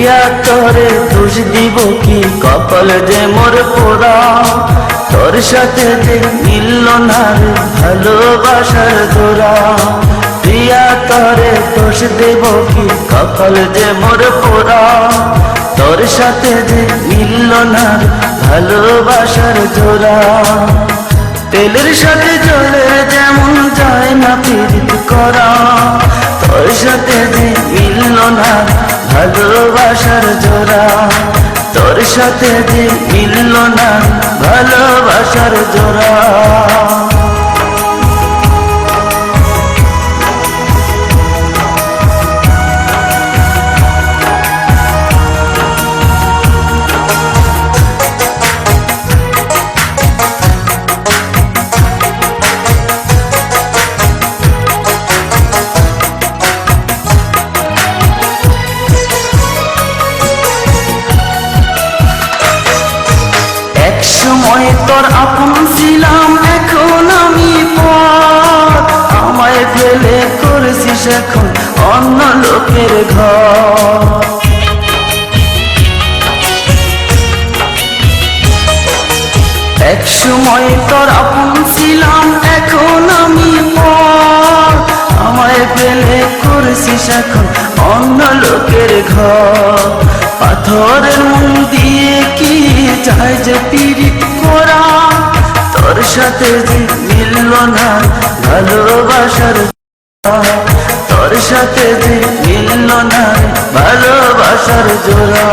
প্রিয়া তোরে দোষ দিব কি, কপাল যে মোর পোড়া। তোর সাথে যে মিলল না রে ভালোবাসার জোড়া। প্রিয়া তোরে দোষ দেব কি, কপাল যে মোর পোড়া। তোর সাথে যে মিলল না রে ভালোবাসার জোড়া। তেলের সাথে জলের যেমন যায় না পীড়িত করা। তোর সাথে যে মিলল না ভালোবাসার জোড়া। তোর সাথে যে মিলল না ভালোবাসার জোড়া। একসময় তোর আপন ছিলাম, এখন আমি পর। আমায় ফেলে করেছিস এখন অন্য লোকের ঘর। একসময় তোর আপন ছিলাম, এখন আমি পর। আমায় ফেলে করেছিস এখন অন্য লোকের ঘর। পাথরের মন দিয়ে কি চাই যে পীড়িত করা। তোর সাথে যে মিলল না ভালোবাসার জোড়া। তোর সাথে যে মিলল না ভালোবাসার জোড়া।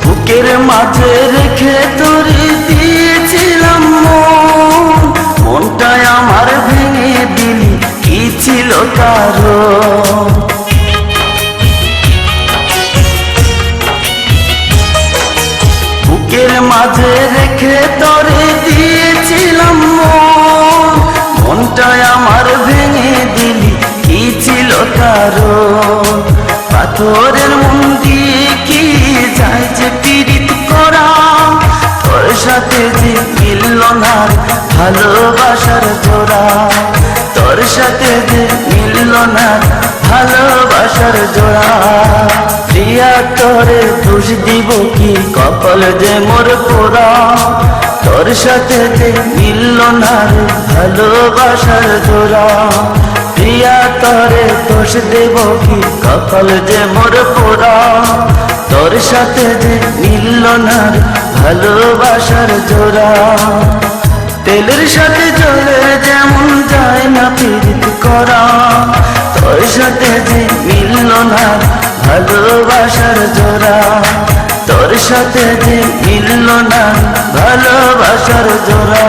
বুকের মাঝে রেখে তোরে দিয়েছিলাম মন। মনটায় আমার ভেঙে দিলি, কি ছিল কারণ? বুকের মাঝে রেখে তোরে দিয়েছিলাম মন। মনটায় আমার ভেঙে দিলি, কি ছিল কারণ? পাথরের মন দিয়ে কি যায় যে পীড়িত করা। তোর সাথে যে মিলল না ভালোবাসার জোড়া। তোর সাথে যে মিলল না ভালোবাসার জোড়া। প্রিয়া তোরে দোষ দিব কি, কপাল যে মোর পোড়া। তোর সাথে যে মিলল না ভালোবাসার জোড়া। প্রিয়া তোরে দোষ দেব কি, কপাল যে মোর পোড়া। তোর সাথে যে মিলল না ভালোবাসার জোড়া। তেলের সাথে জলের যেমন যায় না পীড়িত করা। তোর সাথে যে মিলল না ভালোবাসার জোড়া। তোর সাথে যে মিলল না ভালোবাসার জোড়া।